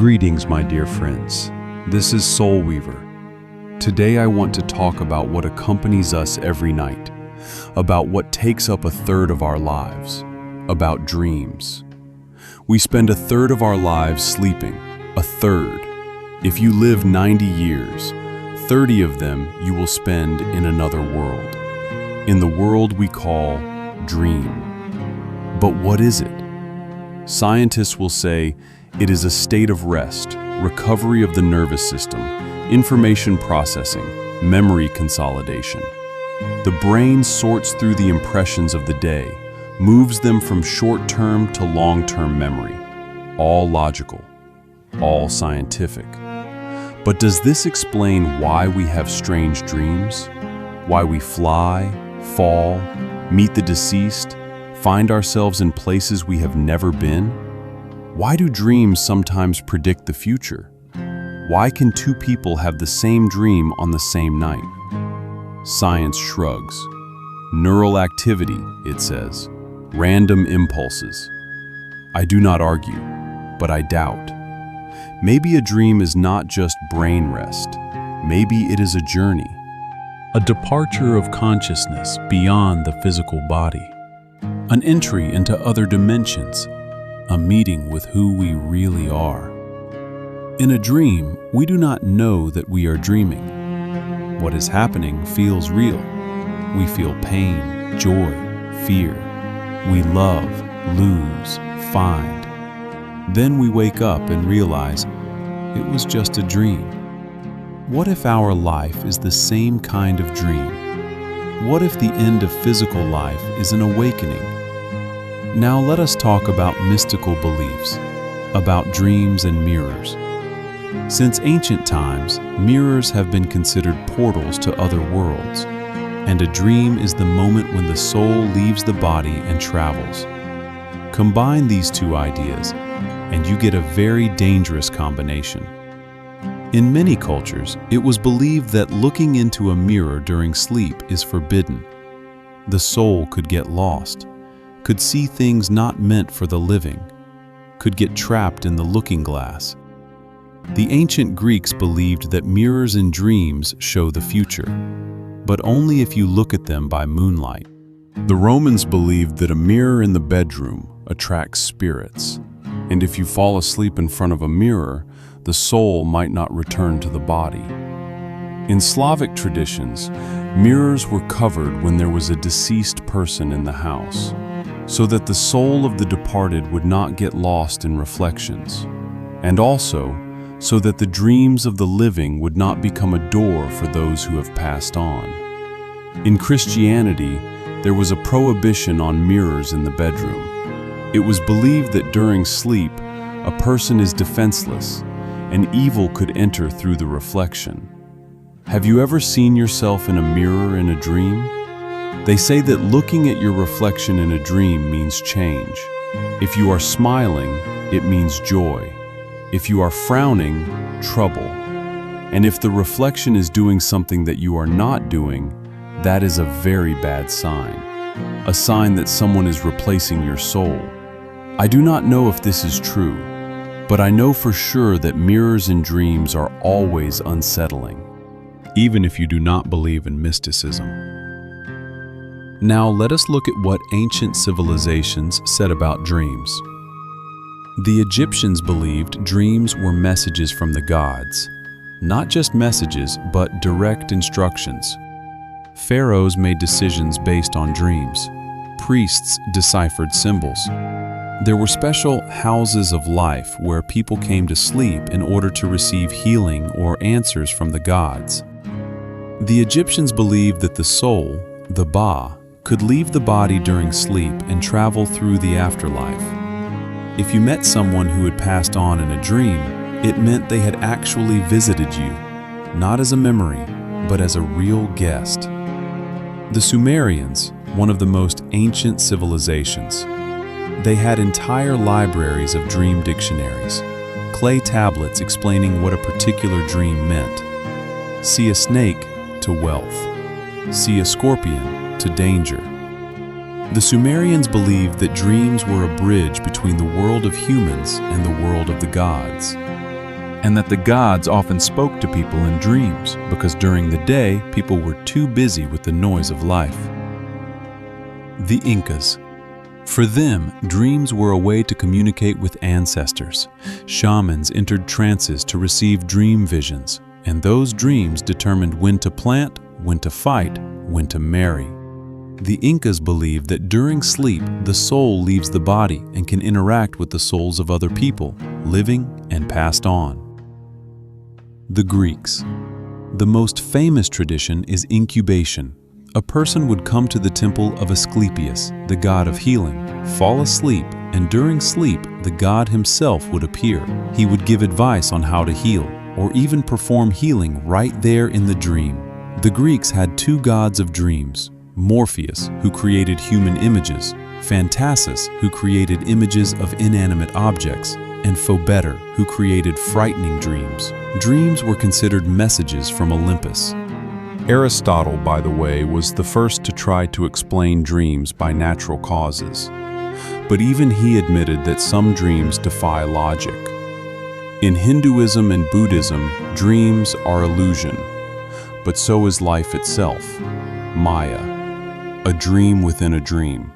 Greetings, my dear friends. This is SoulWeaver. Today I want to talk about what accompanies us every night, about what takes up a third of our lives, about dreams. We spend a third of our lives sleeping, a third. If you live 90 years, 30 of them you will spend in another world, in the world we call dream. But what is it? Scientists will say it is a state of rest, recovery of the nervous system, information processing, memory consolidation. The brain sorts through the impressions of the day, moves them from short-term to long-term memory, all logical, all scientific. But does this explain why we have strange dreams? Why we fly, fall, meet the deceased, find ourselves in places we have never been? Why do dreams sometimes predict the future? Why can two people have the same dream on the same night? Science shrugs. Neural activity, it says. Random impulses. I do not argue, but I doubt. Maybe a dream is not just brain rest. Maybe it is a journey. A departure of consciousness beyond the physical body. An entry into other dimensions. A meeting with who we really are. In a dream, we do not know that we are dreaming. What is happening feels real. We feel pain, joy, fear. We love, lose, find. Then we wake up and realize it was just a dream. What if our life is the same kind of dream? What if the end of physical life is an awakening? Now let us talk about mystical beliefs, about dreams and mirrors. Since ancient times, mirrors have been considered portals to other worlds, and a dream is the moment when the soul leaves the body and travels. Combine these two ideas, and you get a very dangerous combination. In many cultures, it was believed that looking into a mirror during sleep is forbidden. The soul could get lost, could see things not meant for the living, could get trapped in the looking glass. The ancient Greeks believed that mirrors in dreams show the future, but only if you look at them by moonlight. The Romans believed that a mirror in the bedroom attracts spirits, and if you fall asleep in front of a mirror, the soul might not return to the body. In Slavic traditions, mirrors were covered when there was a deceased person in the house, so that the soul of the departed would not get lost in reflections, and also so that the dreams of the living would not become a door for those who have passed on. In Christianity, there was a prohibition on mirrors in the bedroom. It was believed that during sleep, a person is defenseless, and evil could enter through the reflection. Have you ever seen yourself in a mirror in a dream? They say that looking at your reflection in a dream means change. If you are smiling, it means joy. If you are frowning, trouble. And if the reflection is doing something that you are not doing, that is a very bad sign. A sign that someone is replacing your soul. I do not know if this is true, but I know for sure that mirrors in dreams are always unsettling, even if you do not believe in mysticism. Now let us look at what ancient civilizations said about dreams. The Egyptians believed dreams were messages from the gods. Not just messages, but direct instructions. Pharaohs made decisions based on dreams. Priests deciphered symbols. There were special houses of life where people came to sleep in order to receive healing or answers from the gods. The Egyptians believed that the soul, the Ba, could leave the body during sleep and travel through the afterlife. If you met someone who had passed on in a dream, it meant they had actually visited you, not as a memory, but as a real guest. The Sumerians, one of the most ancient civilizations, they had entire libraries of dream dictionaries, clay tablets explaining what a particular dream meant. See a snake to wealth. See a scorpion to danger. The Sumerians believed that dreams were a bridge between the world of humans and the world of the gods. and that the gods often spoke to people in dreams because during the day people were too busy with the noise of life. The Incas. For them, dreams were a way to communicate with ancestors. Shamans entered trances to receive dream visions, and those dreams determined when to plant, when to fight, when to marry. The Incas believed that during sleep, the soul leaves the body and can interact with the souls of other people, living and passed on. The Greeks. The most famous tradition is incubation. A person would come to the temple of Asclepius, the god of healing, fall asleep, and during sleep, the god himself would appear. He would give advice on how to heal, or even perform healing right there in the dream. The Greeks had two gods of dreams, Morpheus, who created human images, Phantasis, who created images of inanimate objects, and Phobetter, who created frightening dreams. Dreams were considered messages from Olympus. Aristotle, by the way, was the first to try to explain dreams by natural causes. But even he admitted that some dreams defy logic. In Hinduism and Buddhism, dreams are illusion, but so is life itself, Maya, a dream within a dream.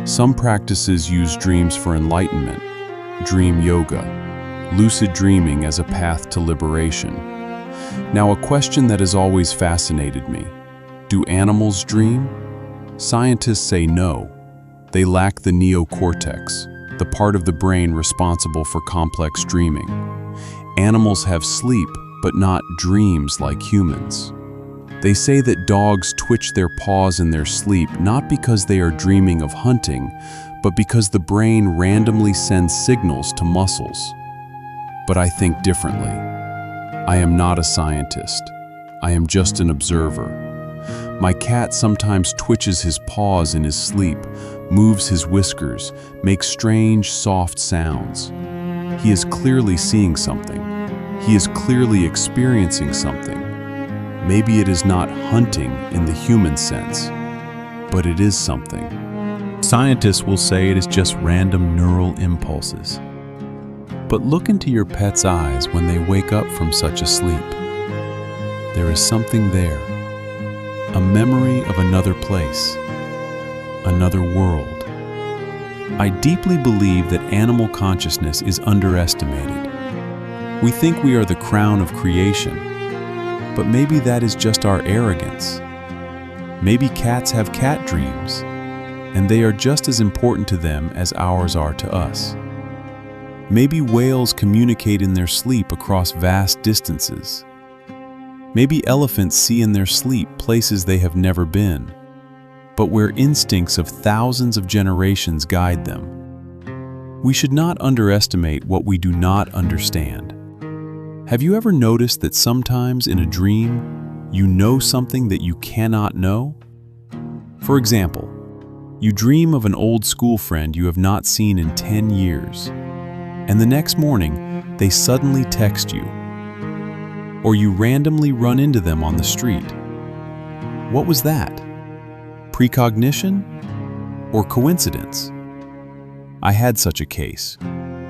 Some practices use dreams for enlightenment, dream yoga, lucid dreaming as a path to liberation. Now, a question that has always fascinated me: do animals dream? Scientists say no. They lack the neocortex, the part of the brain responsible for complex dreaming. Animals have sleep, but not dreams like humans. They say that dogs twitch their paws in their sleep not because they are dreaming of hunting, but because the brain randomly sends signals to muscles. But I think differently. I am not a scientist. I am just an observer. My cat sometimes twitches his paws in his sleep, moves his whiskers, makes strange, soft sounds. He is clearly seeing something. He is clearly experiencing something. Maybe it is not hunting in the human sense, but it is something. Scientists will say it is just random neural impulses. But look into your pet's eyes when they wake up from such a sleep. There is something there, a memory of another place, another world. I deeply believe that animal consciousness is underestimated. We think we are the crown of creation, but maybe that is just our arrogance. Maybe cats have cat dreams, and they are just as important to them as ours are to us. Maybe whales communicate in their sleep across vast distances. Maybe elephants see in their sleep places they have never been, but where instincts of thousands of generations guide them. We should not underestimate what we do not understand. Have you ever noticed that sometimes in a dream, you know something that you cannot know? For example, you dream of an old school friend you have not seen in 10 years. And the next morning, they suddenly text you. Or you randomly run into them on the street. What was that? Precognition? Or coincidence? I had such a case.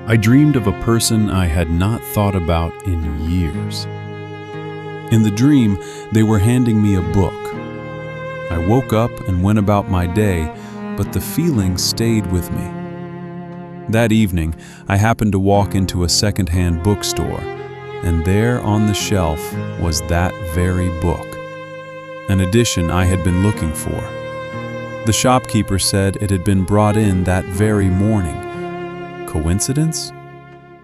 I dreamed of a person I had not thought about in years. In the dream, they were handing me a book. I woke up and went about my day, but the feeling stayed with me. That evening, I happened to walk into a second-hand bookstore, and there on the shelf was that very book, an edition I had been looking for. The shopkeeper said it had been brought in that very morning. Coincidence?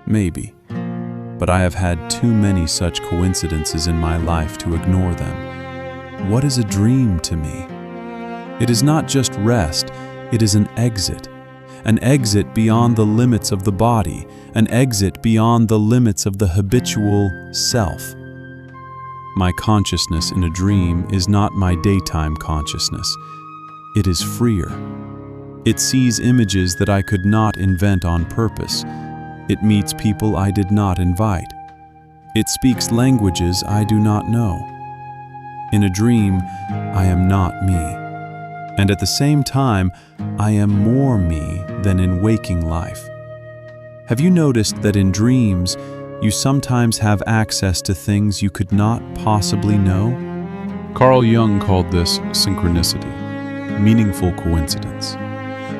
Maybe. But I have had too many such coincidences in my life to ignore them. What is a dream to me? It is not just rest, it is an exit beyond the limits of the body, an exit beyond the limits of the habitual self. My consciousness in a dream is not my daytime consciousness. It is freer. It sees images that I could not invent on purpose. It meets people I did not invite. It speaks languages I do not know. In a dream, I am not me. And at the same time, I am more me than in waking life. Have you noticed that in dreams, You sometimes have access to things you could not possibly know. Carl Jung called this synchronicity, meaningful coincidence.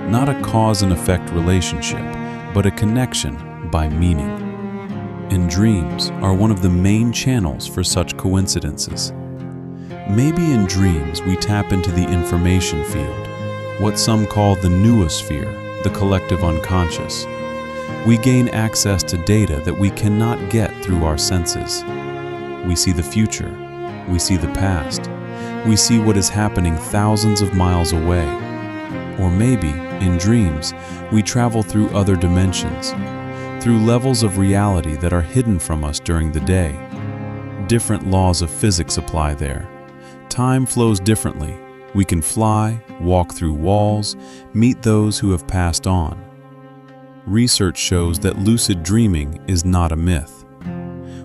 Not a cause and effect relationship, but a connection by meaning. And dreams are one of the main channels for such coincidences. Maybe in dreams we tap into the information field, what some call the noosphere, the collective unconscious. We gain access to data that we cannot get through our senses. We see the future, we see the past, we see what is happening thousands of miles away. Or maybe, in dreams, we travel through other dimensions, through levels of reality that are hidden from us during the day. Different laws of physics apply there. Time flows differently. We can fly, walk through walls, meet those who have passed on. Research shows that lucid dreaming is not a myth.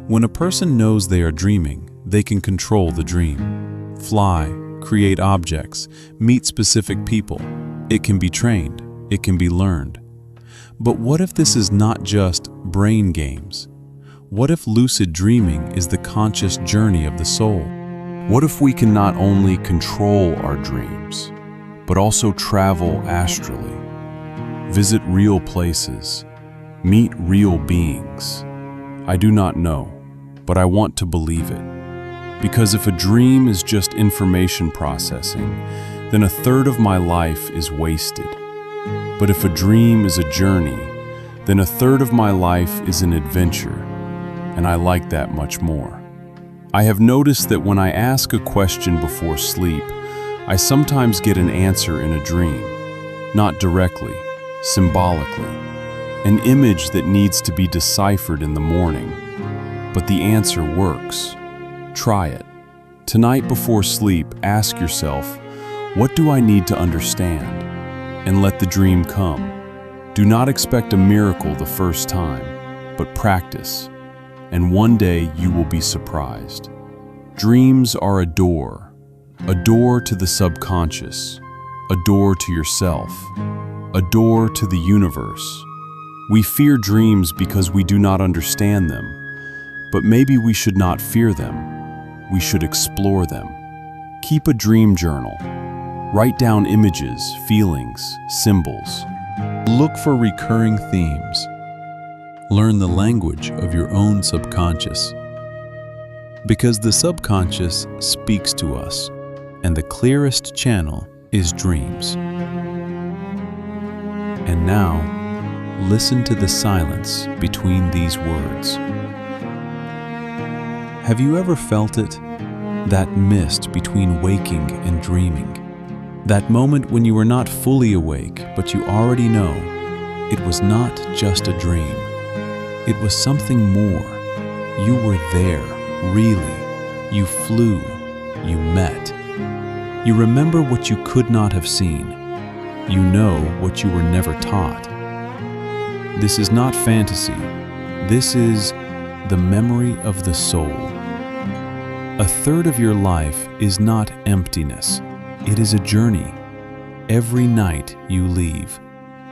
When a person knows they are dreaming, they can control the dream. Fly, create objects, meet specific people. It can be trained, it can be learned. But what if this is not just brain games? What if lucid dreaming is the conscious journey of the soul? What if we can not only control our dreams, but also travel astrally? Visit real places, meet real beings. I do not know, but I want to believe it. Because if a dream is just information processing, then a third of my life is wasted. But if a dream is a journey, then a third of my life is an adventure, and I like that much more. I have noticed that when I ask a question before sleep, I sometimes get an answer in a dream, not directly, symbolically, an image that needs to be deciphered in the morning. But the answer works. Try it. Tonight before sleep, ask yourself, what do I need to understand? And let the dream come. Do not expect a miracle the first time, but practice, and one day you will be surprised. Dreams are a door to the subconscious, a door to yourself, a door to the universe. We fear dreams because we do not understand them, but maybe we should not fear them. We should explore them. Keep a dream journal. Write down images, feelings, symbols. Look for recurring themes. Learn the language of your own subconscious. Because the subconscious speaks to us, and the clearest channel is dreams. And now, listen to the silence between these words. Have you ever felt it? That mist between waking and dreaming. That moment when you were not fully awake, but you already know it was not just a dream. It was something more. You were there, really. You flew. You met. You remember what you could not have seen. You know what you were never taught. This is not fantasy. This is the memory of the soul. A third of your life is not emptiness. It is a journey. Every night you leave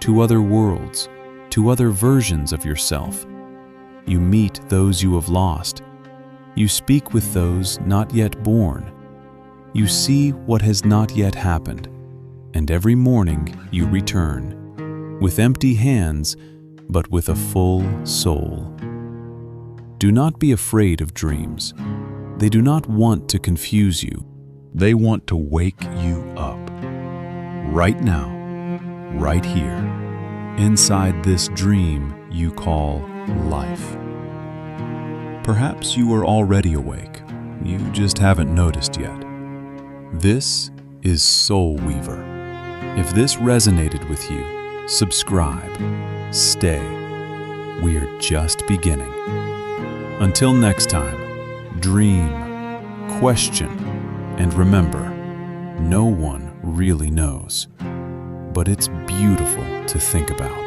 to other worlds, to other versions of yourself. You meet those you have lost. You speak with those not yet born. You see what has not yet happened. And every morning you return, with empty hands, but with a full soul. Do not be afraid of dreams. They do not want to confuse you. They want to wake you up. Right now, right here, inside this dream you call life. Perhaps you are already awake. You just haven't noticed yet. This is SoulWeaver. If this resonated with you, subscribe. Stay. We are just beginning. Until next time, dream, question, and remember, no one really knows. But it's beautiful to think about.